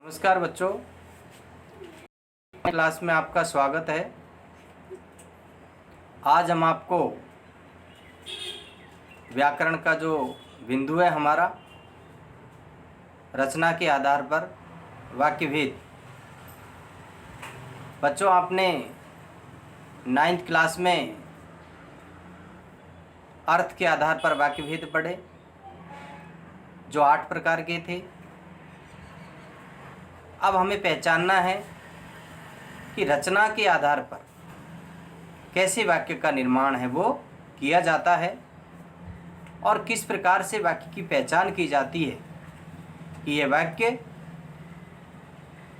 नमस्कार बच्चों, क्लास में आपका स्वागत है। आज हम आपको व्याकरण का जो बिंदु है हमारा, रचना के आधार पर वाक्यभेद। बच्चों, आपने 9th क्लास में अर्थ के आधार पर वाक्यभेद पढ़े, जो 8 प्रकार के थे। अब हमें पहचानना है कि रचना के आधार पर कैसे वाक्य का निर्माण है वो किया जाता है और किस प्रकार से वाक्य की पहचान की जाती है कि यह वाक्य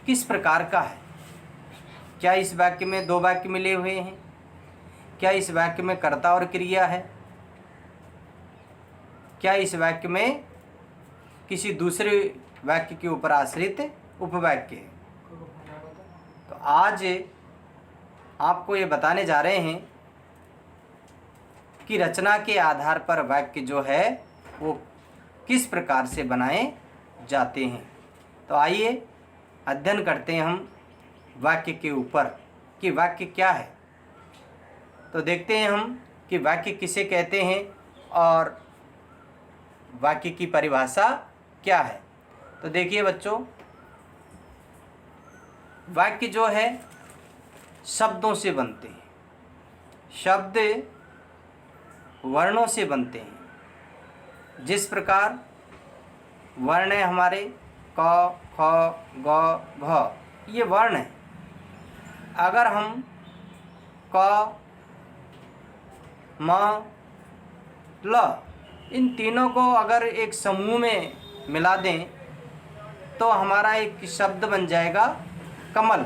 किस प्रकार का है। क्या इस वाक्य में 2 वाक्य मिले हुए हैं? क्या इस वाक्य में कर्ता और क्रिया है? क्या इस वाक्य में किसी दूसरे वाक्य के ऊपर आश्रित उपवाक्य है? तो आज आपको ये बताने जा रहे हैं कि रचना के आधार पर वाक्य जो है वो किस प्रकार से बनाए जाते हैं। तो आइए अध्ययन करते हैं हम वाक्य के ऊपर कि वाक्य क्या है। तो देखते हैं हम कि वाक्य किसे कहते हैं और वाक्य की परिभाषा क्या है। तो देखिए बच्चों, वाक्य जो है शब्दों से बनते हैं, शब्द वर्णों से बनते हैं। जिस प्रकार वर्ण है हमारे क, ख, ग, घ, ये वर्ण है। अगर हम क, म, ल इन तीनों को अगर एक समूह में मिला दें तो हमारा एक शब्द बन जाएगा कमल।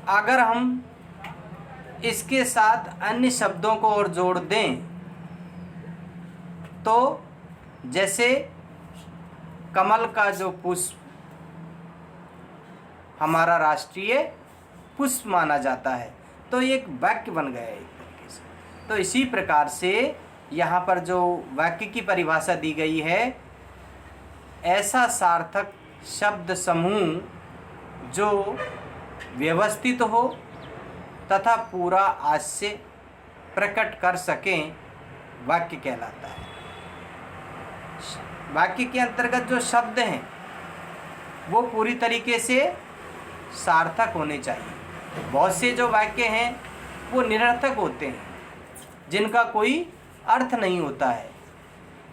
अगर हम इसके साथ अन्य शब्दों को और जोड़ दें तो जैसे कमल का जो पुष्प हमारा राष्ट्रीय पुष्प माना जाता है, तो एक वाक्य बन गया एक तरीके से। तो इसी प्रकार से यहाँ पर जो वाक्य की परिभाषा दी गई है, ऐसा सार्थक शब्द समूह जो व्यवस्थित हो तथा पूरा आशय प्रकट कर सकें, वाक्य कहलाता है। वाक्य के अंतर्गत जो शब्द हैं वो पूरी तरीके से सार्थक होने चाहिए। बहुत से जो वाक्य हैं वो निरर्थक होते हैं, जिनका कोई अर्थ नहीं होता है।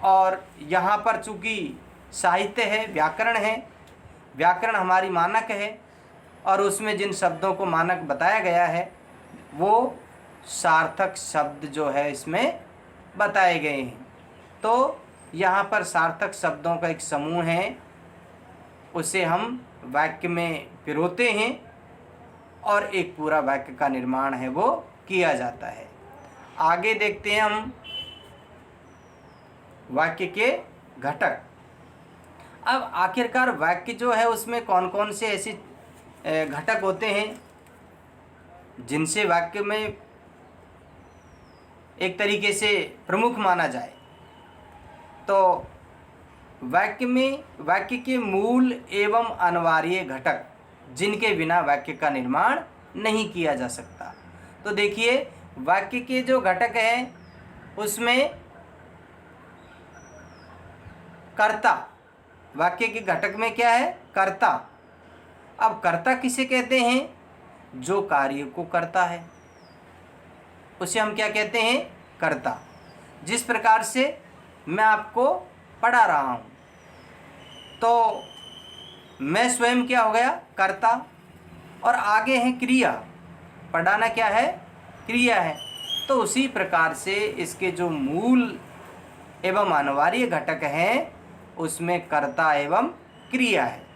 और यहाँ पर चूँकि साहित्य है, व्याकरण है, व्याकरण हमारी मानक है और उसमें जिन शब्दों को मानक बताया गया है वो सार्थक शब्द जो है इसमें बताए गए हैं। तो यहाँ पर सार्थक शब्दों का एक समूह है, उसे हम वाक्य में पिरोते हैं और एक पूरा वाक्य का निर्माण है वो किया जाता है। आगे देखते हैं हम वाक्य के घटक। अब आखिरकार वाक्य जो है उसमें कौन कौन से ऐसे घटक होते हैं जिनसे वाक्य में एक तरीके से प्रमुख माना जाए। तो वाक्य के मूल एवं अनिवार्य घटक जिनके बिना वाक्य का निर्माण नहीं किया जा सकता। तो देखिए, वाक्य के जो घटक हैं उसमें कर्ता, वाक्य के घटक में क्या है? कर्ता। अब कर्ता किसे कहते हैं? जो कार्य को करता है उसे हम क्या कहते हैं? कर्ता। जिस प्रकार से मैं आपको पढ़ा रहा हूँ तो मैं स्वयं क्या हो गया? कर्ता। और आगे है क्रिया, पढ़ाना क्या है? क्रिया है। तो उसी प्रकार से इसके जो मूल एवं अनिवार्य घटक हैं उसमें कर्ता एवं क्रिया है।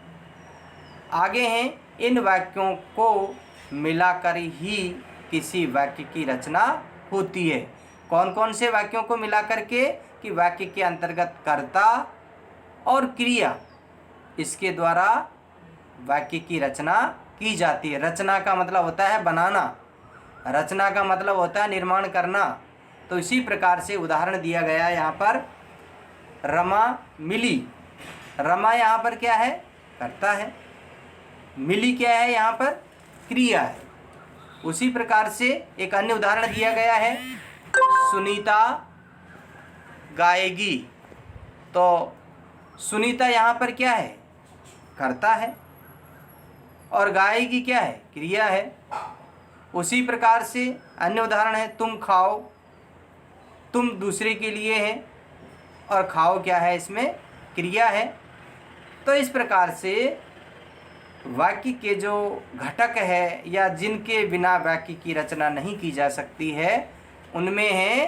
आगे हैं इन वाक्यों को मिलाकर ही किसी वाक्य की रचना होती है। कौन कौन से वाक्यों को मिलाकर के? कि वाक्य के अंतर्गत कर्ता और क्रिया, इसके द्वारा वाक्य की रचना की जाती है। रचना का मतलब होता है बनाना, रचना का मतलब होता है निर्माण करना। तो इसी प्रकार से उदाहरण दिया गया यहाँ पर रमा मिली। रमा यहाँ पर क्या है? कर्ता है, मिली क्या है यहाँ पर, क्रिया है। उसी प्रकार से एक अन्य उदाहरण दिया गया है, सुनीता गाएगी, तो सुनीता यहाँ पर क्या है, कर्ता है, और गाएगी क्या है, क्रिया है। उसी प्रकार से अन्य उदाहरण है, तुम खाओ, तुम दूसरे के लिए है और खाओ क्या है, इसमें क्रिया है। तो इस प्रकार से वाक्य के जो घटक है या जिनके बिना वाक्य की रचना नहीं की जा सकती है, उनमें है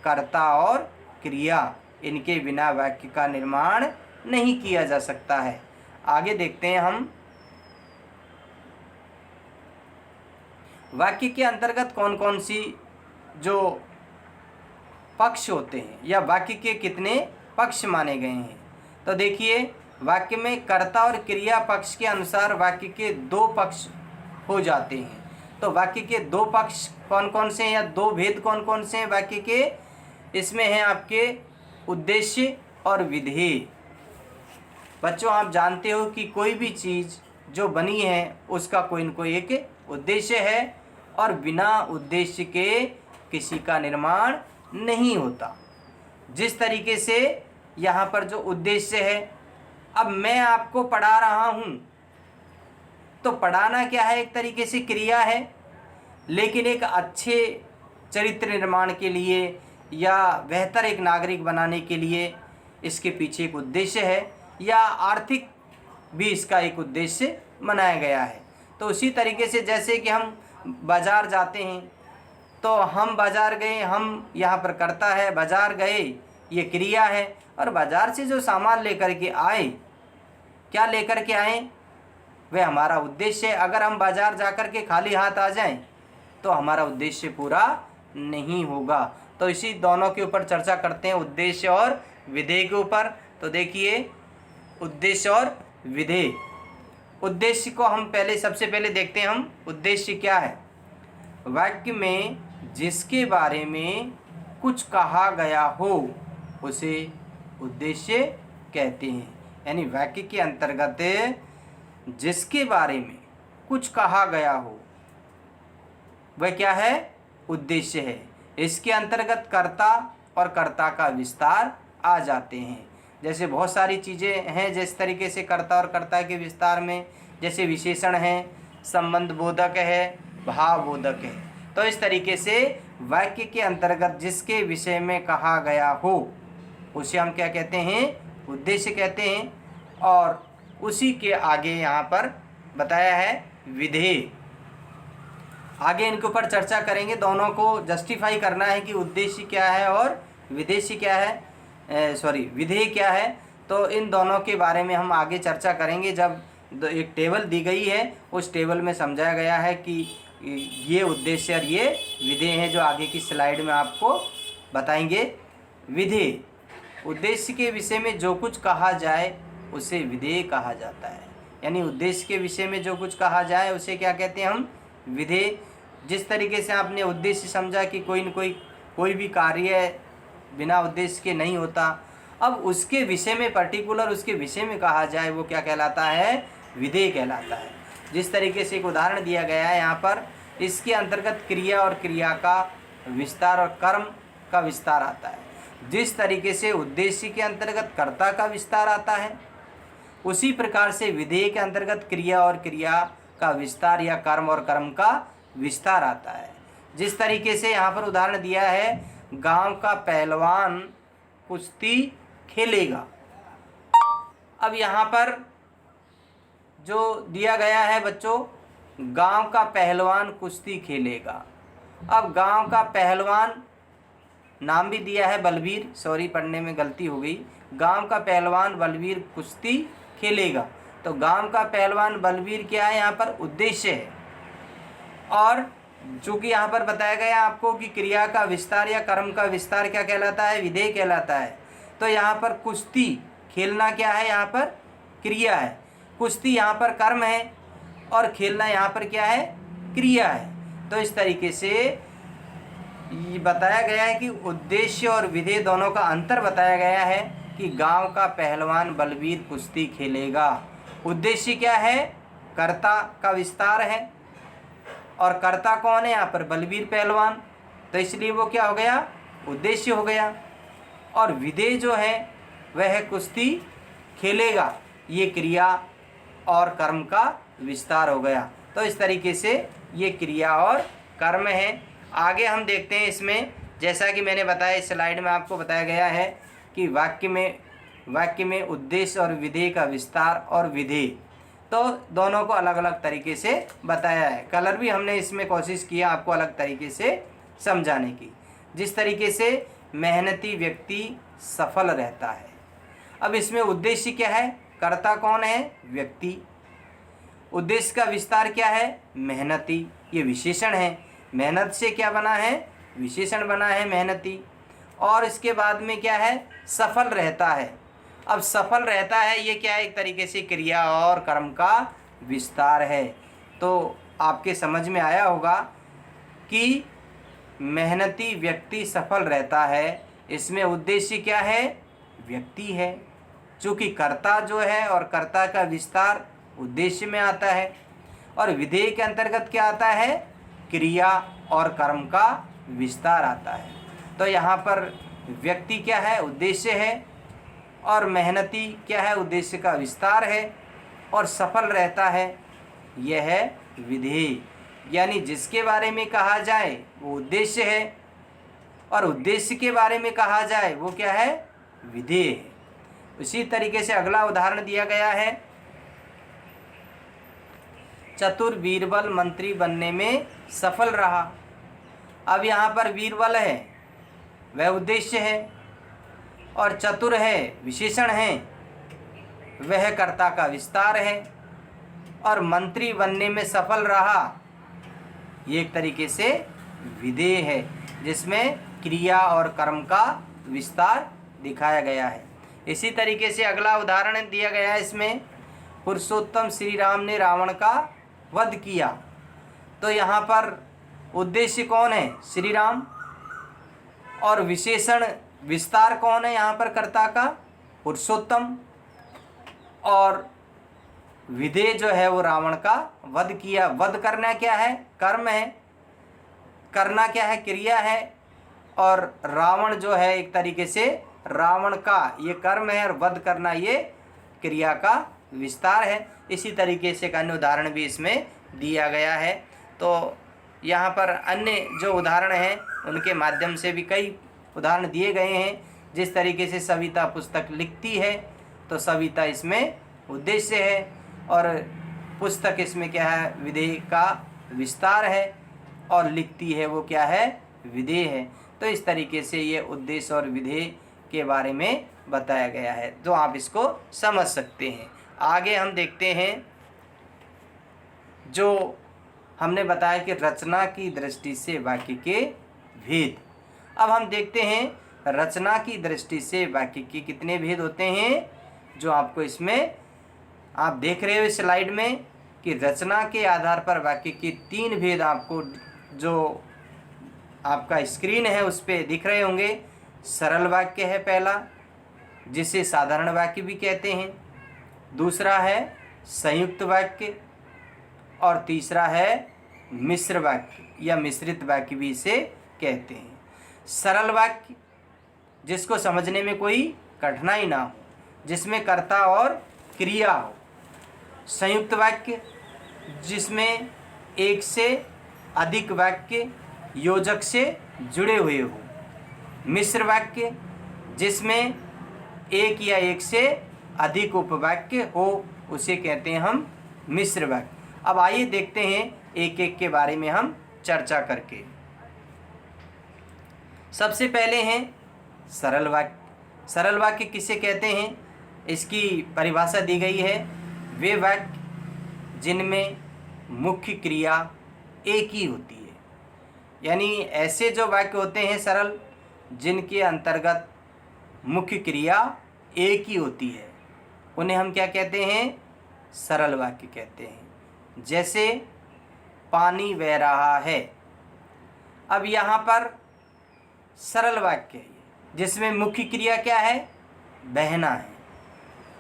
कर्ता और क्रिया। इनके बिना वाक्य का निर्माण नहीं किया जा सकता है। आगे देखते हैं हम, वाक्य के अंतर्गत कौन कौन सी जो पक्ष होते हैं या वाक्य के कितने पक्ष माने गए हैं। तो देखिए, वाक्य में कर्ता और क्रिया पक्ष के अनुसार वाक्य के दो पक्ष हो जाते हैं। तो वाक्य के दो पक्ष कौन कौन से हैं या दो भेद कौन कौन से हैं वाक्य के, इसमें हैं आपके उद्देश्य और विधेय। बच्चों, आप जानते हो कि कोई भी चीज़ जो बनी है उसका कोई न कोई एक उद्देश्य है, और बिना उद्देश्य के किसी का निर्माण नहीं होता। जिस तरीके से यहाँ पर जो उद्देश्य है, अब मैं आपको पढ़ा रहा हूँ, तो पढ़ाना क्या है, एक तरीके से क्रिया है, लेकिन एक अच्छे चरित्र निर्माण के लिए या बेहतर एक नागरिक बनाने के लिए इसके पीछे एक उद्देश्य है, या आर्थिक भी इसका एक उद्देश्य बनाया गया है। तो उसी तरीके से जैसे कि हम बाज़ार जाते हैं, तो हम बाज़ार गए, हम यहाँ पर कर्ता है, बाज़ार गए ये क्रिया है, और बाज़ार से जो सामान लेकर के आए, क्या लेकर के आए, वह हमारा उद्देश्य है। अगर हम बाज़ार जाकर के खाली हाथ आ जाएं तो हमारा उद्देश्य पूरा नहीं होगा। तो इसी दोनों के ऊपर चर्चा करते हैं, उद्देश्य और विधेय के ऊपर। तो देखिए, उद्देश्य और विधेय। उद्देश्य को हम सबसे पहले देखते हैं, हम उद्देश्य क्या है। वाक्य में जिसके बारे में कुछ कहा गया हो उसे उद्देश्य कहते हैं। यानी वाक्य के अंतर्गत जिसके बारे में कुछ कहा गया हो वह क्या है, उद्देश्य है। इसके अंतर्गत कर्ता और कर्ता का विस्तार आ जाते हैं। जैसे बहुत सारी चीज़ें हैं, जिस तरीके से कर्ता और कर्ता के विस्तार में, जैसे विशेषण है, संबंध बोधक है, भाव बोधक है। तो इस तरीके से वाक्य के अंतर्गत जिसके विषय में कहा गया हो उसे हम क्या कहते हैं, उद्देश्य कहते हैं। और उसी के आगे यहाँ पर बताया है विधेय। आगे इनके ऊपर चर्चा करेंगे, दोनों को जस्टिफाई करना है कि उद्देश्य क्या है और विधेय क्या है, विधेय क्या है। तो इन दोनों के बारे में हम आगे चर्चा करेंगे। जब एक टेबल दी गई है, उस टेबल में समझाया गया है कि ये उद्देश्य और ये विधेय है, जो आगे की स्लाइड में आपको बताएंगे। विधेय, उद्देश्य के विषय में जो कुछ कहा जाए उसे विधेय कहा जाता है। यानी उद्देश्य के विषय में जो कुछ कहा जाए उसे क्या कहते हैं हम, विधेय। जिस तरीके से आपने उद्देश्य समझा कि कोई न कोई भी कार्य बिना उद्देश्य के नहीं होता, अब उसके विषय में पर्टिकुलर उसके विषय में कहा जाए वो क्या कहलाता है, विधेय कहलाता है। जिस तरीके से एक उदाहरण दिया गया है यहाँ पर, इसके अंतर्गत क्रिया और क्रिया का विस्तार और कर्म का विस्तार आता है। जिस तरीके से उद्देश्य के अंतर्गत कर्ता का विस्तार आता है, उसी प्रकार से विधेय के अंतर्गत क्रिया और क्रिया का विस्तार या कर्म और कर्म का विस्तार आता है। जिस तरीके से यहाँ पर उदाहरण दिया है, गांव का पहलवान कुश्ती खेलेगा। अब यहाँ पर जो दिया गया है बच्चों, गांव का पहलवान कुश्ती खेलेगा। अब गांव का पहलवान, नाम भी दिया है बलवीर, सॉरी पढ़ने में गलती हो गई, गांव का पहलवान बलवीर कुश्ती खेलेगा। तो गांव का पहलवान बलवीर क्या है, यहाँ पर उद्देश्य है। और चूँकि यहाँ पर बताया गया आपको कि क्रिया का विस्तार या कर्म का विस्तार क्या कहलाता है, विधेय कहलाता है। तो यहाँ पर कुश्ती खेलना क्या है, यहाँ पर क्रिया है। कुश्ती यहाँ पर कर्म है और खेलना यहाँ पर क्या है, क्रिया है। तो इस तरीके से ये बताया गया है कि उद्देश्य और विधेय दोनों का अंतर बताया गया है कि गांव का पहलवान बलवीर कुश्ती खेलेगा। उद्देश्य क्या है? कर्ता का विस्तार है। और कर्ता कौन है यहाँ पर? बलवीर पहलवान। तो इसलिए वो क्या हो गया? उद्देश्य हो गया। और विधेय जो है वह कुश्ती खेलेगा, ये क्रिया और कर्म का विस्तार हो गया। तो इस तरीके से ये क्रिया और कर्म है। आगे हम देखते हैं इसमें, जैसा कि मैंने बताया इस स्लाइड में आपको बताया गया है कि वाक्य में उद्देश्य और विधेय का विस्तार और विधेय, तो दोनों को अलग अलग तरीके से बताया है। कलर भी हमने इसमें कोशिश किया आपको अलग तरीके से समझाने की। जिस तरीके से मेहनती व्यक्ति सफल रहता है। अब इसमें उद्देश्य क्या है? कर्ता कौन है? व्यक्ति। उद्देश्य का विस्तार क्या है? मेहनती, ये विशेषण है। मेहनत से क्या बना है? विशेषण बना है मेहनती। और इसके बाद में क्या है? सफल रहता है। अब सफल रहता है ये क्या है? एक तरीके से क्रिया और कर्म का विस्तार है। तो आपके समझ में आया होगा कि मेहनती व्यक्ति सफल रहता है, इसमें उद्देश्य क्या है? व्यक्ति है। चूँकि कर्ता जो है और कर्ता का विस्तार उद्देश्य में आता है। और विधेय के अंतर्गत क्या आता है? क्रिया और कर्म का विस्तार आता है। तो यहाँ पर व्यक्ति क्या है? उद्देश्य है। और मेहनती क्या है? उद्देश्य का विस्तार है। और सफल रहता है, यह है विधेय। यानी जिसके बारे में कहा जाए वो उद्देश्य है, और उद्देश्य के बारे में कहा जाए वो क्या है? विधेय है। इसी तरीके से अगला उदाहरण दिया गया है, चतुर बीरबल मंत्री बनने में सफल रहा। अब यहाँ पर बीरबल है वह उद्देश्य है, और चतुर है विशेषण है, वह कर्ता का विस्तार है। और मंत्री बनने में सफल रहा, ये एक तरीके से विधेय है, जिसमें क्रिया और कर्म का विस्तार दिखाया गया है। इसी तरीके से अगला उदाहरण दिया गया है इसमें, पुरुषोत्तम श्री राम ने रावण का वध किया। तो यहाँ पर उद्देश्य कौन है? श्री राम। और विशेषण विस्तार कौन है यहाँ पर? कर्ता का, पुरुषोत्तम। और विधेय जो है वो रावण का वध किया। वध करना क्या है? कर्म है। करना क्या है? क्रिया है। और रावण जो है एक तरीके से रावण का ये कर्म है, और वध करना ये क्रिया का विस्तार है। इसी तरीके से एक अन्य उदाहरण भी इसमें दिया गया है। तो यहाँ पर अन्य जो उदाहरण हैं उनके माध्यम से भी कई उदाहरण दिए गए हैं। जिस तरीके से सविता पुस्तक लिखती है, तो सविता इसमें उद्देश्य है, और पुस्तक इसमें क्या है? विधेय का विस्तार है। और लिखती है वो क्या है? विधेय है। तो इस तरीके से ये उद्देश्य और विधेय के बारे में बताया गया है, तो आप इसको समझ सकते हैं। आगे हम देखते हैं, जो हमने बताया कि रचना की दृष्टि से वाक्य के भेद। अब हम देखते हैं रचना की दृष्टि से वाक्य के कितने भेद होते हैं, जो आपको इसमें आप देख रहे हो स्लाइड में कि रचना के आधार पर वाक्य के 3 भेद आपको जो आपका स्क्रीन है उस पर दिख रहे होंगे। सरल वाक्य है पहला, जिसे साधारण वाक्य भी कहते हैं। दूसरा है संयुक्त वाक्य, और तीसरा है मिश्र वाक्य या मिश्रित वाक्य भी इसे कहते हैं। सरल वाक्य जिसको समझने में कोई कठिनाई ना हो, जिसमें कर्ता और क्रिया हो। संयुक्त वाक्य जिसमें एक से अधिक वाक्य योजक से जुड़े हुए हो। मिश्र वाक्य जिसमें एक या एक से अधिक उपवाक्य हो, उसे कहते हैं हम मिश्र वाक्य। अब आइए देखते हैं एक एक के बारे में हम चर्चा करके। सबसे पहले हैं सरल वाक्य। सरल वाक्य किसे कहते हैं, इसकी परिभाषा दी गई है, वे वाक्य जिनमें मुख्य क्रिया एक ही होती है। यानी ऐसे जो वाक्य होते हैं सरल, जिनके अंतर्गत मुख्य क्रिया एक ही होती है, उन्हें हम क्या कहते हैं? सरल वाक्य कहते हैं। जैसे पानी बह रहा है। अब यहाँ पर सरल वाक्य है जिसमें मुख्य क्रिया क्या है? बहना है।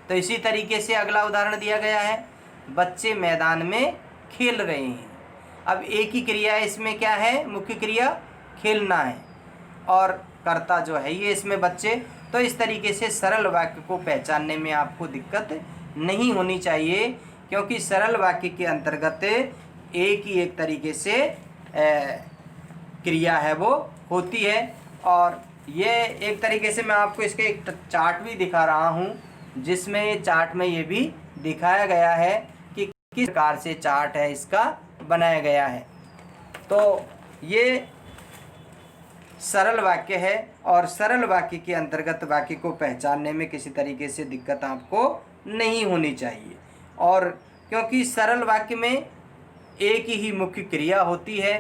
तो इसी तरीके से अगला उदाहरण दिया गया है, बच्चे मैदान में खेल रहे हैं। अब एक ही क्रिया है, इसमें क्या है, मुख्य क्रिया खेलना है और कर्ता जो है ये इसमें बच्चे। तो इस तरीके से सरल वाक्य को पहचानने में आपको दिक्कत नहीं होनी चाहिए, क्योंकि सरल वाक्य के अंतर्गत एक तरीके से क्रिया है वो होती है। और ये एक तरीके से मैं आपको इसके एक चार्ट भी दिखा रहा हूँ, जिसमें चार्ट में ये भी दिखाया गया है कि किस प्रकार से चार्ट है इसका बनाया गया है। तो ये सरल वाक्य है और सरल वाक्य के अंतर्गत वाक्य को पहचानने में किसी तरीके से दिक्कत आपको नहीं होनी चाहिए। और क्योंकि सरल वाक्य में एक ही मुख्य क्रिया होती है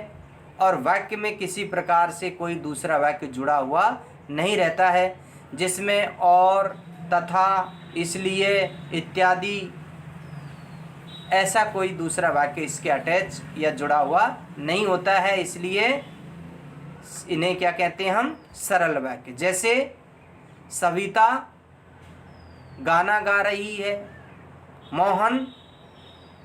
और वाक्य में किसी प्रकार से कोई दूसरा वाक्य जुड़ा हुआ नहीं रहता है, जिसमें और, तथा, इसलिए इत्यादि ऐसा कोई दूसरा वाक्य इसके अटैच या जुड़ा हुआ नहीं होता है। इसलिए इन्हें क्या कहते हैं हम, सरल वाक्य। जैसे सविता गाना गा रही है, मोहन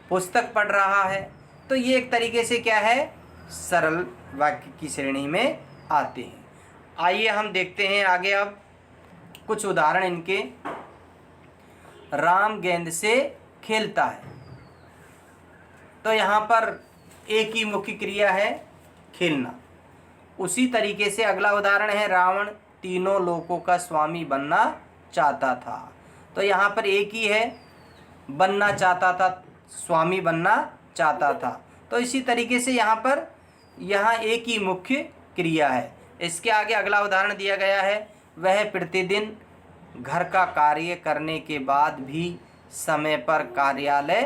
पुस्तक पढ़ रहा है, तो ये एक तरीके से क्या है, सरल वाक्य की श्रेणी में आते हैं। आइए हम देखते हैं आगे अब कुछ उदाहरण इनके। राम गेंद से खेलता है, तो यहाँ पर एक ही मुख्य क्रिया है, खेलना। उसी तरीके से अगला उदाहरण है, रावण तीनों लोकों का स्वामी बनना चाहता था, तो यहाँ पर एक ही है, बनना चाहता था, स्वामी बनना चाहता था। तो इसी तरीके से यहाँ एक ही मुख्य क्रिया है। इसके आगे अगला उदाहरण दिया गया है, वह प्रतिदिन घर का कार्य करने के बाद भी समय पर कार्यालय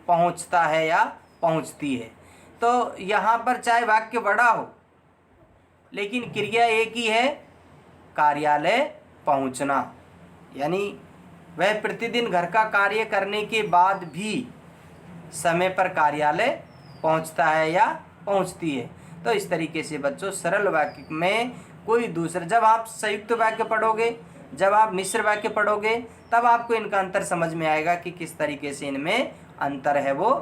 पहुंचता है या पहुंचती है। तो यहाँ पर चाहे वाक्य बड़ा हो लेकिन क्रिया एक ही है, कार्यालय पहुंचना। यानी वह प्रतिदिन घर का कार्य करने के बाद भी समय पर कार्यालय पहुंचता है या पहुंचती है। तो इस तरीके से बच्चों सरल वाक्य में कोई दूसरा, जब आप संयुक्त वाक्य पढ़ोगे, जब आप मिश्र वाक्य पढ़ोगे, तब आपको इनका अंतर समझ में आएगा कि किस तरीके से इनमें अंतर है वो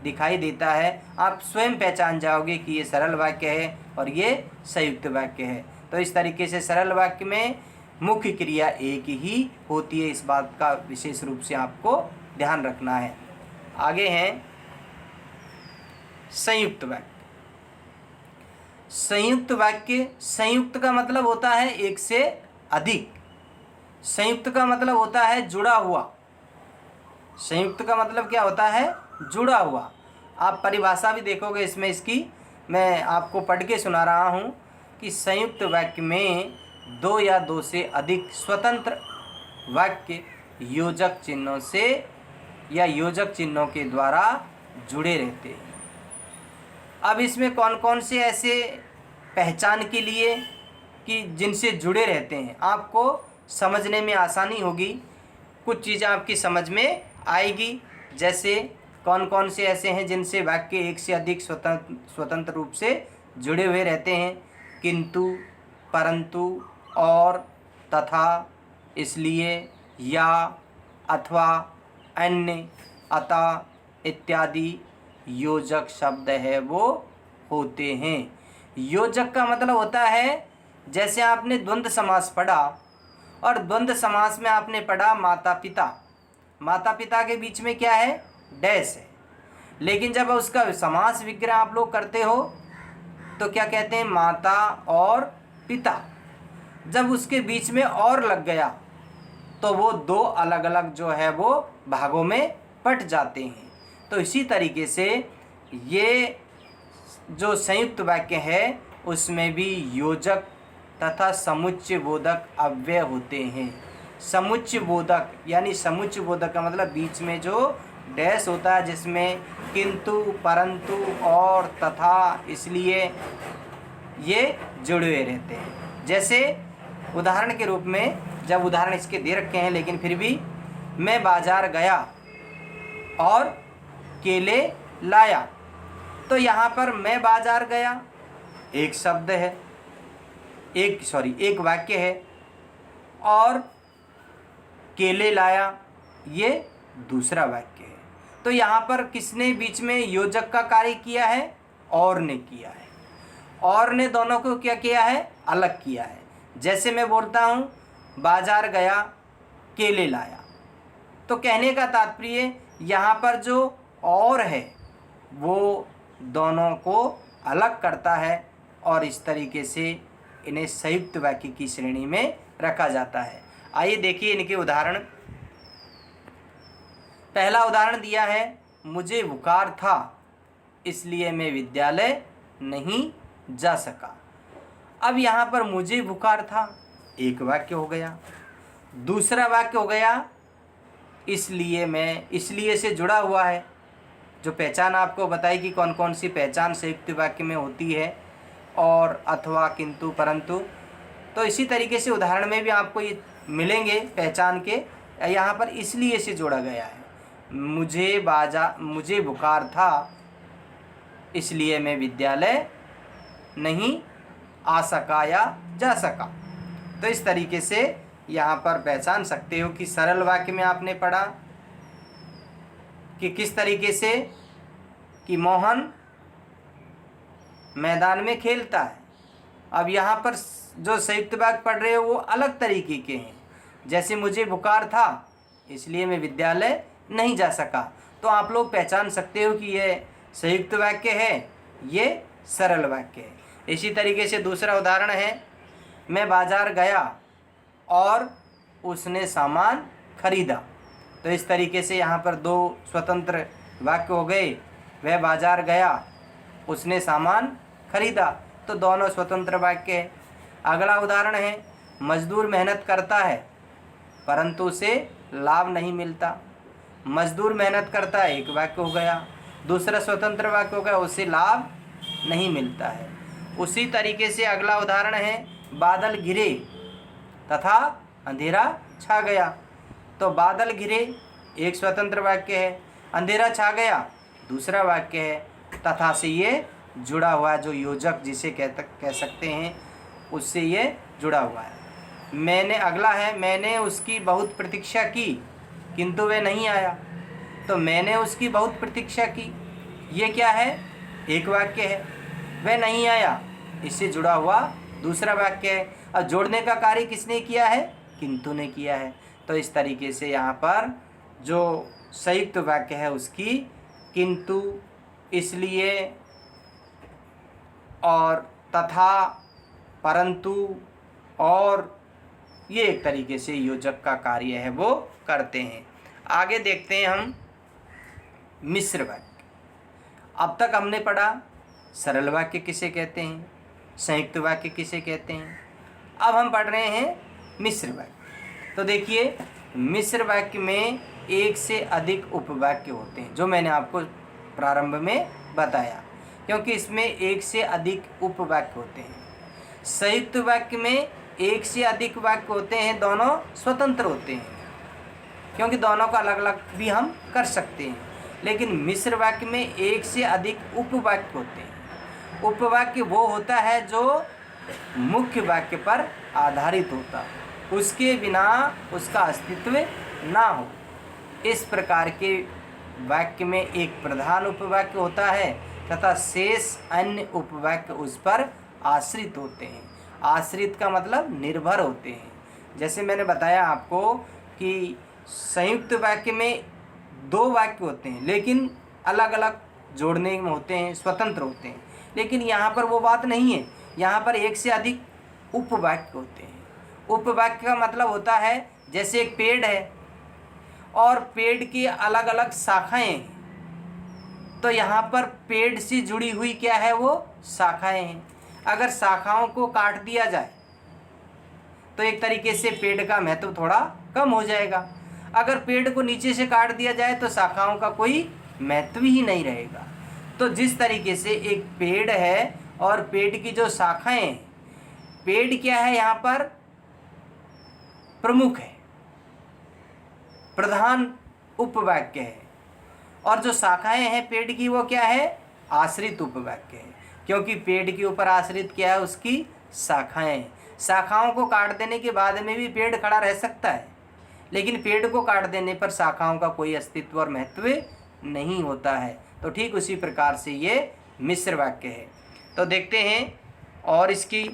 दिखाई देता है। आप स्वयं पहचान जाओगे कि ये सरल वाक्य है और ये संयुक्त वाक्य है। तो इस तरीके से सरल वाक्य में मुख्य क्रिया एक ही होती है, इस बात का विशेष रूप से आपको ध्यान रखना है। आगे हैं संयुक्त वाक्य। संयुक्त वाक्य, संयुक्त का मतलब होता है एक से अधिक, संयुक्त का मतलब होता है जुड़ा हुआ। संयुक्त का मतलब क्या होता है, जुड़ा हुआ। आप परिभाषा भी देखोगे इसमें, इसकी मैं आपको पढ़ के सुना रहा हूँ कि संयुक्त वाक्य में दो या दो से अधिक स्वतंत्र वाक्य योजक चिन्हों से या योजक चिन्हों के द्वारा जुड़े रहते हैं। अब इसमें कौन कौन से ऐसे पहचान के लिए कि जिनसे जुड़े रहते हैं, आपको समझने में आसानी होगी, कुछ चीज़ें आपकी समझ में आएगी। जैसे कौन कौन से ऐसे हैं जिनसे वाक्य एक से अधिक स्वतंत्र रूप से जुड़े हुए रहते हैं, किंतु, परंतु, और, तथा, इसलिए, या, अथवा, अन्य, अतः इत्यादि योजक शब्द है वो होते हैं। योजक का मतलब होता है, जैसे आपने द्वंद्व समास पढ़ा और द्वंद्व समास में आपने पढ़ा माता पिता, माता पिता के बीच में क्या है, डैश है, लेकिन जब उसका समास विग्रह आप लोग करते हो तो क्या कहते हैं, माता और पिता। जब उसके बीच में और लग गया तो वो दो अलग अलग जो है वो भागों में बट जाते हैं। तो इसी तरीके से ये जो संयुक्त वाक्य है उसमें भी योजक तथा समुच्चय बोधक अव्यय होते हैं। समुच्चय बोधक यानी समुच्चय बोधक का मतलब बीच में जो डैश होता है, जिसमें किंतु, परंतु, और, तथा, इसलिए ये जुड़े हुए रहते हैं। जैसे उदाहरण के रूप में, जब उदाहरण इसके दे रखे हैं लेकिन फिर भी, मैं बाजार गया और केले लाया, तो यहाँ पर मैं बाजार गया एक शब्द है, एक वाक्य है, और केले लाया ये दूसरा वाक्य है। तो यहाँ पर किसने बीच में योजक का कार्य किया है? और ने किया है। और ने दोनों को क्या किया है? अलग किया है। जैसे मैं बोलता हूँ बाजार गया केले लाया, तो कहने का तात्पर्य यहाँ पर जो और है वो दोनों को अलग करता है और इस तरीके से इन्हें संयुक्त वाक्य की श्रेणी में रखा जाता है। आइए देखिए इनके उदाहरण। पहला उदाहरण दिया है, मुझे बुखार था इसलिए मैं विद्यालय नहीं जा सका। अब यहाँ पर मुझे बुखार था एक वाक्य हो गया। दूसरा वाक्य हो गया इसलिए मैं, इसलिए से जुड़ा हुआ है। जो पहचान आपको बताई कि कौन कौन सी पहचान संयुक्त वाक्य में होती है, और, अथवा, किंतु, परंतु। तो इसी तरीके से उदाहरण में भी आपको ये मिलेंगे पहचान के। यहाँ पर इसलिए से जोड़ा गया है। मुझे बुखार था इसलिए मैं विद्यालय नहीं आ सका या जा सका। तो इस तरीके से यहाँ पर पहचान सकते हो कि सरल वाक्य में आपने पढ़ा कि किस तरीके से कि मोहन मैदान में खेलता है। अब यहाँ पर जो संयुक्त वाक्य पढ़ रहे हो वो अलग तरीके के हैं। जैसे मुझे बुखार था इसलिए मैं विद्यालय नहीं जा सका, तो आप लोग पहचान सकते हो कि ये संयुक्त वाक्य है, ये सरल वाक्य है। इसी तरीके से दूसरा उदाहरण है, मैं बाजार गया और उसने सामान खरीदा। तो इस तरीके से यहाँ पर दो स्वतंत्र वाक्य हो गए। वह बाजार गया, उसने सामान खरीदा, तो दोनों स्वतंत्र वाक्य है। अगला उदाहरण है, मजदूर मेहनत करता है परंतु उसे लाभ नहीं मिलता। मजदूर मेहनत करता है एक वाक्य हो गया। दूसरा स्वतंत्र वाक्य हो गया, उसे लाभ नहीं मिलता है। उसी तरीके से अगला उदाहरण है, बादल घिरे तथा अंधेरा छा गया। तो बादल घिरे एक स्वतंत्र वाक्य है, अंधेरा छा गया दूसरा वाक्य है। तथा से ये जुड़ा हुआ है, जो योजक जिसे कह सकते हैं उससे ये जुड़ा हुआ है। मैंने, अगला है, मैंने उसकी बहुत प्रतीक्षा की किंतु वह नहीं आया। तो मैंने उसकी बहुत प्रतीक्षा की, ये क्या है? एक वाक्य है। वह नहीं आया, इससे जुड़ा हुआ दूसरा वाक्य है। अब जोड़ने का कार्य किसने किया है? किंतु ने किया है। तो इस तरीके से यहाँ पर जो संयुक्त वाक्य है उसकी किंतु, इसलिए, और, तथा, परंतु, और, ये एक तरीके से योजक का कार्य है वो करते हैं। आगे देखते हैं हम मिश्र वाक्य। अब तक हमने पढ़ा सरल वाक्य किसे कहते हैं, संयुक्त वाक्य किसे कहते हैं। अब हम पढ़ रहे हैं मिश्र वाक्य। तो देखिए, मिश्र वाक्य में एक से अधिक उपवाक्य होते हैं, जो मैंने आपको प्रारंभ में बताया, क्योंकि इसमें एक से अधिक उपवाक्य होते हैं। संयुक्त वाक्य में एक से अधिक वाक्य होते हैं, दोनों स्वतंत्र होते हैं, क्योंकि दोनों का अलग अलग भी हम कर सकते हैं। लेकिन मिश्र वाक्य में एक से अधिक उपवाक्य होते हैं। उपवाक्य वो होता है जो मुख्य वाक्य पर आधारित होता है, उसके बिना उसका अस्तित्व ना हो। इस प्रकार के वाक्य में एक प्रधान उपवाक्य होता है तथा शेष अन्य उपवाक्य उस पर आश्रित होते हैं। आश्रित का मतलब निर्भर होते हैं। जैसे मैंने बताया आपको कि संयुक्त वाक्य में दो वाक्य होते हैं, लेकिन अलग अलग जोड़ने में होते हैं, स्वतंत्र होते हैं। लेकिन यहाँ पर वो बात नहीं है। यहाँ पर एक से अधिक उपवाक्य होते हैं। उपवाक्य का मतलब होता है जैसे एक पेड़ है और पेड़ की अलग अलग शाखाएं हैं, तो यहाँ पर पेड़ से जुड़ी हुई क्या है? वो शाखाएं हैं। अगर शाखाओं को काट दिया जाए तो एक तरीके से पेड़ का महत्व थोड़ा कम हो जाएगा। अगर पेड़ को नीचे से काट दिया जाए तो शाखाओं का कोई महत्व ही नहीं रहेगा। तो जिस तरीके से एक पेड़ है और पेड़ की जो शाखाएं हैं, पेड़ क्या है? यहाँ पर प्रमुख है, प्रधान उपवाक्य है, और जो शाखाएं हैं पेड़ की वो क्या है? आश्रित उपवाक्य है, क्योंकि पेड़ के ऊपर आश्रित क्या है? उसकी शाखाएं। शाखाओं को काट देने के बाद में भी पेड़ खड़ा रह सकता है, लेकिन पेड़ को काट देने पर शाखाओं का कोई अस्तित्व और महत्व नहीं होता है। तो ठीक उसी प्रकार से ये मिश्र वाक्य है। तो देखते हैं, और इसकी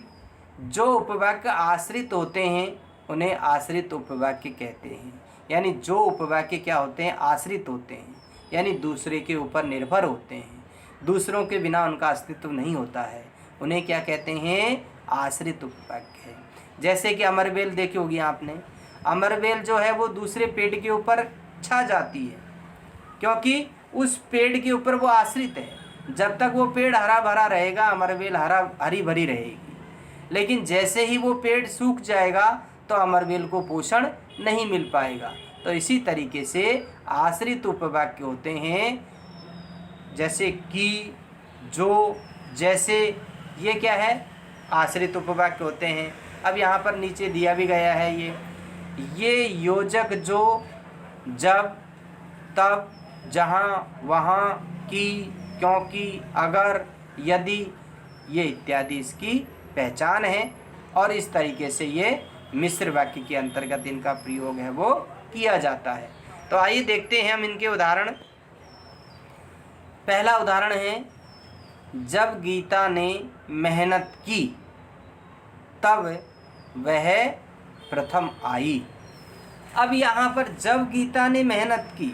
जो उपवाक्य आश्रित होते हैं उन्हें आश्रित उपवाक्य कहते हैं। यानी जो उपवाक्य क्या होते हैं, आश्रित होते हैं, यानी दूसरे के ऊपर निर्भर होते हैं, दूसरों के बिना उनका अस्तित्व नहीं होता है, उन्हें क्या कहते हैं, आश्रित उपवाक्य है। जैसे कि अमरबेल देखी होगी आपने, अमरबेल जो है वो दूसरे पेड़ के ऊपर छा जाती है क्योंकि उस पेड़ के ऊपर वो आश्रित है। जब तक वो पेड़ हरा भरा रहेगा अमरबेल हरी भरी रहेगी, लेकिन जैसे ही वो पेड़ सूख जाएगा तो अमरबेल को पोषण नहीं मिल पाएगा। तो इसी तरीके से आश्रित उपवाक्य होते हैं, जैसे कि, जो, जैसे, ये क्या है, आश्रित उपवाक्य होते हैं। अब यहाँ पर नीचे दिया भी गया है ये योजक, जो, जब, तब, जहाँ, वहाँ, की, क्योंकि, अगर, यदि, ये इत्यादि इसकी पहचान है। और इस तरीके से ये मिश्र वाक्य के अंतर्गत इनका प्रयोग है वो किया जाता है। तो आइए देखते हैं हम इनके उदाहरण। पहला उदाहरण है, जब गीता ने मेहनत की तब वह प्रथम आई। अब यहाँ पर जब गीता ने मेहनत की,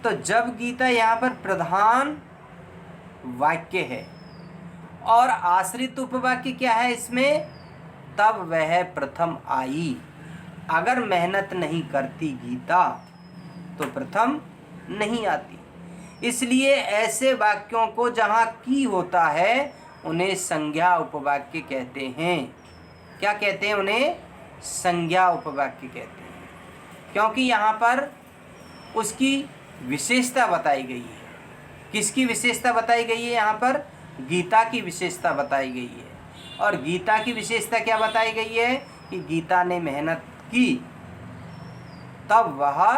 तो जब गीता यहाँ पर प्रधान वाक्य है और आश्रित उपवाक्य क्या है इसमें, तब वह प्रथम आई। अगर मेहनत नहीं करती गीता तो प्रथम नहीं आती। इसलिए ऐसे वाक्यों को जहाँ की होता है उन्हें संज्ञा उपवाक्य कहते हैं। क्या कहते हैं, उन्हें संज्ञा उपवाक्य कहते हैं, क्योंकि यहाँ पर उसकी विशेषता बताई गई है। किसकी विशेषता बताई गई है, यहाँ पर गीता की विशेषता बताई गई है। और गीता की विशेषता क्या बताई गई है कि गीता ने मेहनत की तब वह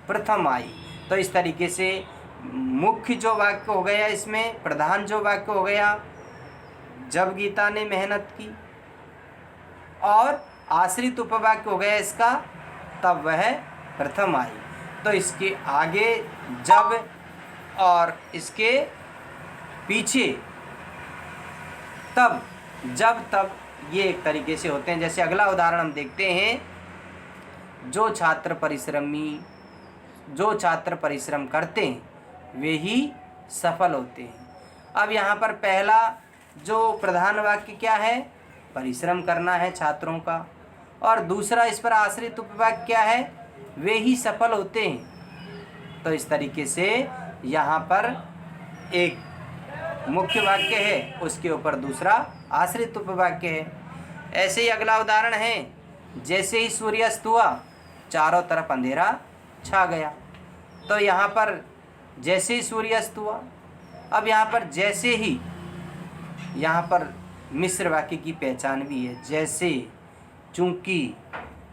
प्रथम आई। तो इस तरीके से मुख्य जो वाक्य हो गया, इसमें प्रधान जो वाक्य हो गया, जब गीता ने मेहनत की, और आश्रित उपवाक्य हो गया इसका, तब वह प्रथम आई। तो इसके आगे जब और इसके पीछे तब, जब, तब, ये एक तरीके से होते हैं। जैसे अगला उदाहरण हम देखते हैं, जो छात्र परिश्रम करते हैं वे ही सफल होते हैं। अब यहाँ पर पहला जो प्रधान वाक्य क्या है, परिश्रम करना है छात्रों का, और दूसरा इस पर आश्रित उपवाक्य क्या है, वे ही सफल होते हैं। तो इस तरीके से यहाँ पर एक मुख्य वाक्य है, उसके ऊपर दूसरा आश्रित उपवाक्य है। ऐसे ही अगला उदाहरण है, जैसे ही सूर्यास्त हुआ चारों तरफ अंधेरा छा गया। तो यहाँ पर जैसे ही सूर्यास्त हुआ, अब यहाँ पर जैसे ही, यहाँ पर मिश्र वाक्य की पहचान भी है। जैसे, चूंकि,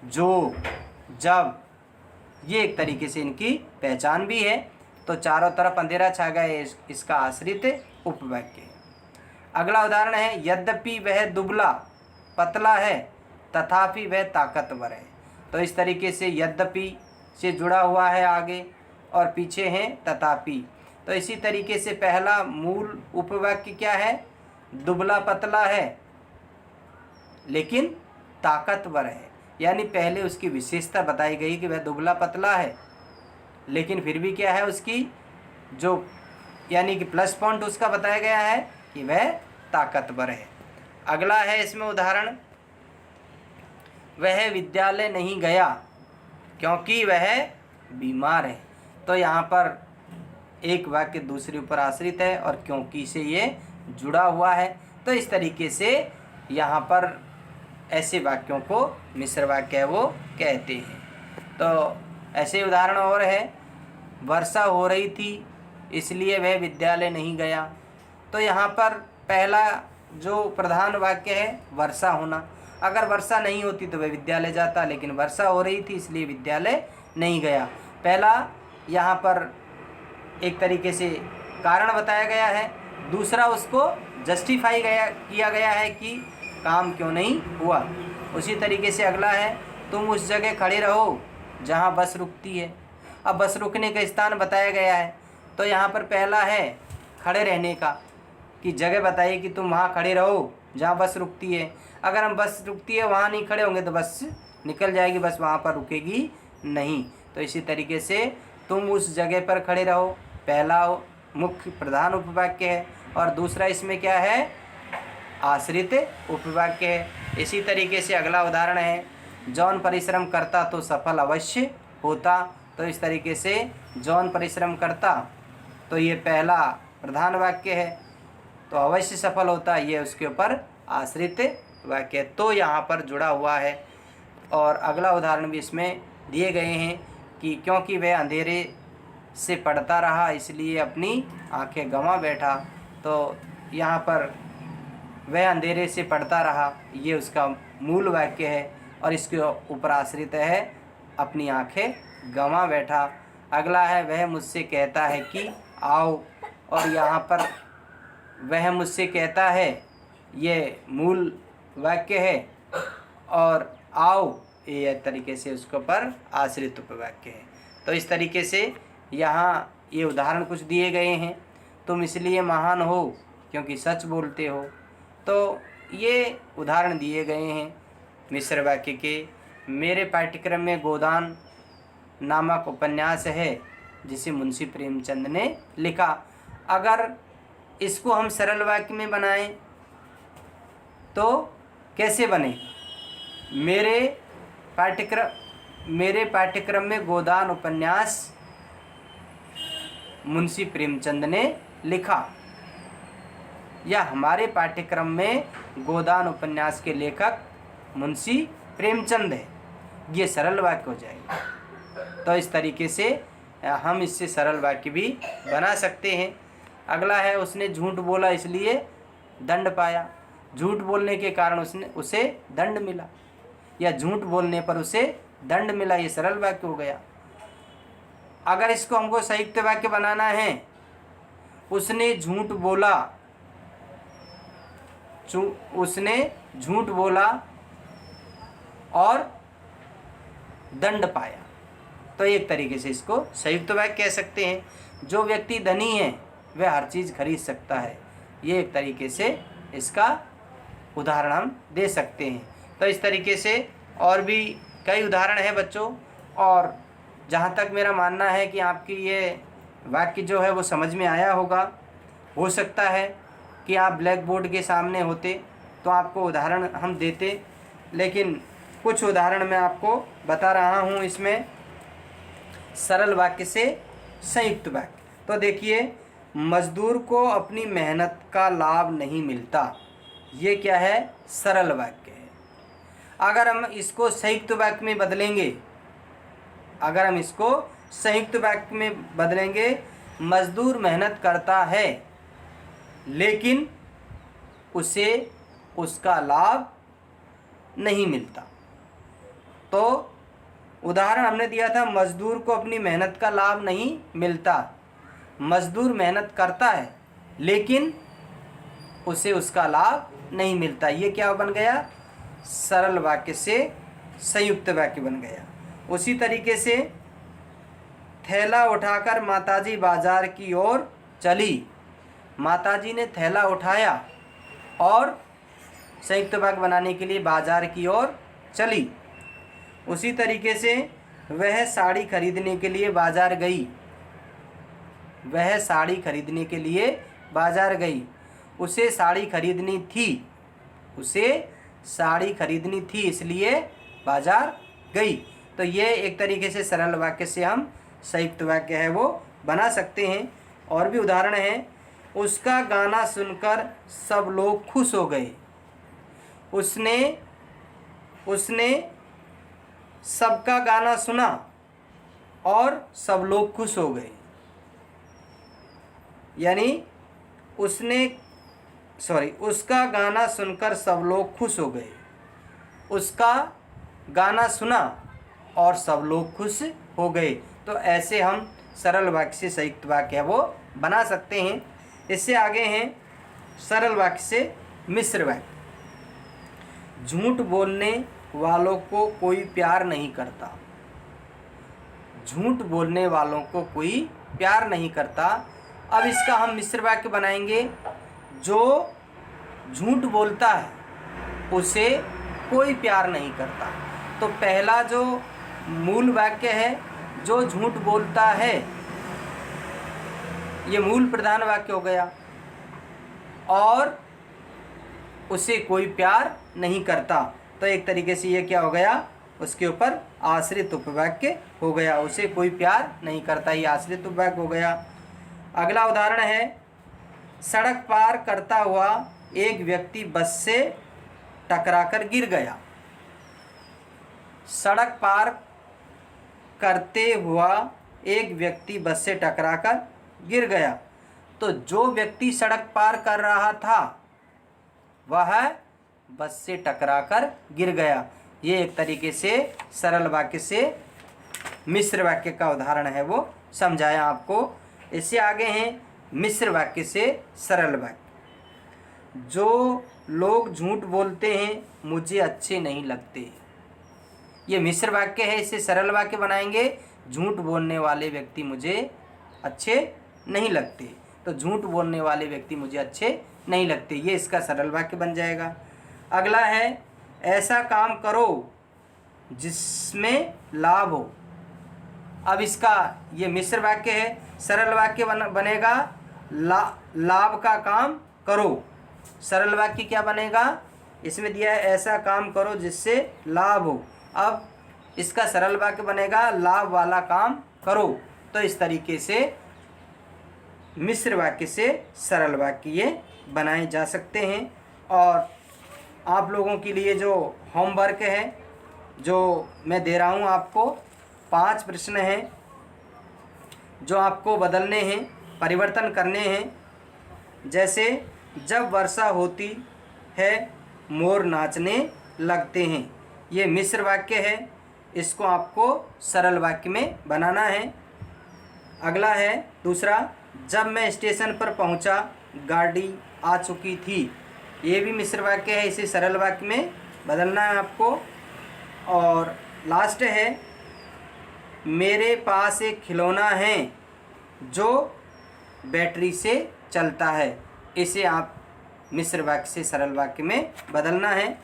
जो, जब, ये एक तरीके से इनकी पहचान भी है। तो चारों तरफ अंधेरा छा गया, इसका आश्रित उपवाक्य है। अगला उदाहरण है, यद्यपि वह दुबला पतला है तथापि वह ताकतवर है। तो इस तरीके से यद्यपि से जुड़ा हुआ है आगे, और पीछे है तथापि। तो इसी तरीके से पहला मूल उपवाक्य क्या है, दुबला पतला है लेकिन ताकतवर है। यानी पहले उसकी विशेषता बताई गई कि वह दुबला पतला है, लेकिन फिर भी क्या है, उसकी जो यानी कि प्लस पॉइंट उसका बताया गया है कि वह ताकतवर है। अगला है इसमें उदाहरण, वह विद्यालय नहीं गया क्योंकि वह बीमार है। तो यहाँ पर एक वाक्य दूसरे ऊपर आश्रित है और क्योंकि से ये जुड़ा हुआ है। तो इस तरीके से यहाँ पर ऐसे वाक्यों को मिश्र वाक्य है वो कहते हैं। तो ऐसे उदाहरण और है, वर्षा हो रही थी इसलिए वह विद्यालय नहीं गया। तो यहाँ पर पहला जो प्रधान वाक्य है वर्षा होना, अगर वर्षा नहीं होती तो वह विद्यालय जाता, लेकिन वर्षा हो रही थी इसलिए विद्यालय नहीं गया। पहला यहाँ पर एक तरीके से कारण बताया गया है, दूसरा उसको जस्टिफाई किया गया है कि काम क्यों नहीं हुआ। उसी तरीके से अगला है, तुम उस जगह खड़े रहो जहाँ बस रुकती है। अब बस रुकने का स्थान बताया गया है, तो यहाँ पर पहला है खड़े रहने का, कि जगह बताइए कि तुम वहाँ खड़े रहो जहाँ बस रुकती है। अगर हम बस रुकती है वहाँ नहीं खड़े होंगे तो बस निकल जाएगी, बस वहाँ पर रुकेगी नहीं। तो इसी तरीके से तुम उस जगह पर खड़े रहो, पहला मुख्य प्रधान उपवाक्य है, और दूसरा इसमें क्या है, आश्रित उपवाक्य है। इसी तरीके से अगला उदाहरण है, जौन परिश्रम करता तो सफल अवश्य होता। तो इस तरीके से जौन परिश्रम करता, तो ये पहला प्रधान वाक्य है, तो अवश्य सफल होता, ये उसके ऊपर आश्रित वाक्य तो यहाँ पर जुड़ा हुआ है। और अगला उदाहरण भी इसमें दिए गए हैं कि क्योंकि वह अंधेरे से पढ़ता रहा इसलिए अपनी आंखें गंवा बैठा। तो यहाँ पर वह अंधेरे से पढ़ता रहा, ये उसका मूल वाक्य है, और इसके ऊपर आश्रित है अपनी आंखें गंवा बैठा। अगला है, वह मुझसे कहता है कि आओ, और यहाँ पर वह मुझसे कहता है ये मूल वाक्य है, और आओ ये तरीके से उसके ऊपर आश्रित उपवाक्य है। तो इस तरीके से यहाँ ये उदाहरण कुछ दिए गए हैं। तुम इसलिए महान हो क्योंकि सच बोलते हो, तो ये उदाहरण दिए गए हैं मिश्र वाक्य के। मेरे पाठ्यक्रम में गोदान नामक उपन्यास है जिसे मुंशी प्रेमचंद ने लिखा। अगर इसको हम सरल वाक्य में बनाएं तो कैसे बनेगा, मेरे पाठ्यक्रम में गोदान उपन्यास मुंशी प्रेमचंद ने लिखा, या हमारे पाठ्यक्रम में गोदान उपन्यास के लेखक मुंशी प्रेमचंद है, ये सरल वाक्य हो जाएगा। तो इस तरीके से हम इससे सरल वाक्य भी बना सकते हैं। अगला है, उसने झूठ बोला इसलिए दंड पाया। झूठ बोलने के कारण उसे दंड मिला, या झूठ बोलने पर उसे दंड मिला, ये सरल वाक्य हो गया। अगर इसको हमको संयुक्त वाक्य बनाना है, उसने झूठ बोला और दंड पाया, तो एक तरीके से इसको संयुक्त वाक्य कह सकते हैं। जो व्यक्ति धनी है वह हर चीज़ खरीद सकता है, ये एक तरीके से इसका उदाहरण हम दे सकते हैं। तो इस तरीके से और भी कई उदाहरण हैं बच्चों, और जहाँ तक मेरा मानना है कि आपकी ये वाक्य जो है वो समझ में आया होगा। हो सकता है कि आप ब्लैक बोर्ड के सामने होते तो आपको उदाहरण हम देते, लेकिन कुछ उदाहरण मैं आपको बता रहा हूँ इसमें सरल वाक्य से संयुक्त वाक्य। तो देखिए, मजदूर को अपनी मेहनत का लाभ नहीं मिलता, ये क्या है, सरल वाक्य है। अगर हम इसको संयुक्त वाक्य में बदलेंगे, मजदूर मेहनत करता है लेकिन उसे उसका लाभ नहीं मिलता। तो उदाहरण हमने दिया था, मजदूर को अपनी मेहनत का लाभ नहीं मिलता। मजदूर मेहनत करता है लेकिन उसे उसका लाभ नहीं मिलता, ये क्या बन गया, सरल वाक्य से संयुक्त वाक्य बन गया। उसी तरीके से थैला उठाकर माताजी बाजार की ओर चली। माताजी ने थैला उठाया और संयुक्त वाक्य बनाने के लिए बाजार की ओर चली। उसी तरीके से वह साड़ी खरीदने के लिए बाजार गई। उसे साड़ी खरीदनी थी इसलिए बाजार गई। तो ये एक तरीके से सरल वाक्य से हम संयुक्त वाक्य है वो बना सकते हैं। और भी उदाहरण हैं, उसका गाना सुनकर सब लोग खुश हो गए। उसने सबका गाना सुना और सब लोग खुश हो गए, यानी उसका गाना सुनकर सब लोग खुश हो गए। उसका गाना सुना और सब लोग खुश हो गए। तो ऐसे हम सरल वाक्य से संयुक्त वाक्य है वो बना सकते हैं। इससे आगे हैं सरल वाक्य से मिश्र वाक्य। झूठ बोलने वालों को कोई प्यार नहीं करता। झूठ बोलने वालों को कोई प्यार नहीं करता। अब इसका हम मिश्र वाक्य बनाएंगे। जो झूठ बोलता है उसे कोई प्यार नहीं करता। तो पहला जो मूल वाक्य है, जो झूठ बोलता है, ये मूल प्रधान वाक्य हो गया, और उसे कोई प्यार नहीं करता। तो एक तरीके से ये क्या हो गया, उसके ऊपर आश्रित उपवाक्य हो गया। उसे कोई प्यार नहीं करता, ये आश्रित उपवाक्य हो गया। अगला उदाहरण है, सड़क पार करता हुआ एक व्यक्ति बस से टकराकर गिर गया। सड़क पार करते हुआ एक व्यक्ति बस से टकराकर गिर गया। तो जो व्यक्ति सड़क पार कर रहा था वह बस से टकराकर गिर गया। ये एक तरीके से सरल वाक्य से मिश्र वाक्य का उदाहरण है, वो समझाया आपको। इससे आगे हैं मिश्र वाक्य से सरल वाक्य। जो लोग झूठ बोलते हैं मुझे अच्छे नहीं लगते। ये मिश्र वाक्य है, इसे सरल वाक्य बनाएंगे। झूठ बोलने वाले व्यक्ति मुझे अच्छे नहीं लगते। तो झूठ बोलने वाले व्यक्ति मुझे अच्छे नहीं लगते, ये इसका सरल वाक्य बन जाएगा। अगला है, ऐसा काम करो जिसमें लाभ हो। अब इसका ये मिश्र वाक्य है, सरल वाक्य बनेगा लाभ का काम करो। सरल वाक्य क्या बनेगा, इसमें दिया है ऐसा काम करो जिससे लाभ हो। अब इसका सरल वाक्य बनेगा लाभ वाला काम करो। तो इस तरीके से मिश्र वाक्य से सरल वाक्य ये बनाए जा सकते हैं। और आप लोगों के लिए जो होमवर्क है जो मैं दे रहा हूँ आपको, 5 प्रश्न हैं जो आपको बदलने हैं, परिवर्तन करने हैं। जैसे जब वर्षा होती है मोर नाचने लगते हैं, ये मिश्र वाक्य है, इसको आपको सरल वाक्य में बनाना है। अगला है दूसरा, जब मैं स्टेशन पर पहुंचा गाड़ी आ चुकी थी, ये भी मिश्र वाक्य है, इसे सरल वाक्य में बदलना है आपको। और लास्ट है, मेरे पास एक खिलौना है जो बैटरी से चलता है, इसे आप मिश्र वाक्य से सरल वाक्य में बदलना है।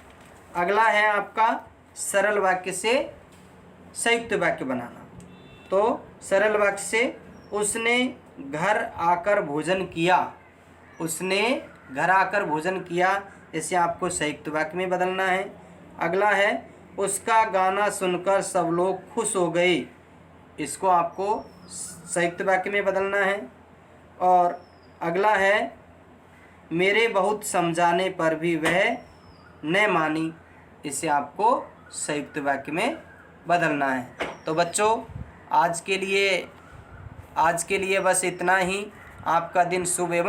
अगला है आपका सरल वाक्य से संयुक्त वाक्य बनाना। तो सरल वाक्य से उसने घर आकर भोजन किया, उसने घर आकर भोजन किया, इसे आपको संयुक्त वाक्य में बदलना है। अगला है, उसका गाना सुनकर सब लोग खुश हो गए, इसको आपको संयुक्त वाक्य में बदलना है। और अगला है, मेरे बहुत समझाने पर भी वह न मानी, इसे आपको संयुक्त वाक्य में बदलना है। तो बच्चों आज के लिए बस इतना ही। आपका दिन शुभ एवं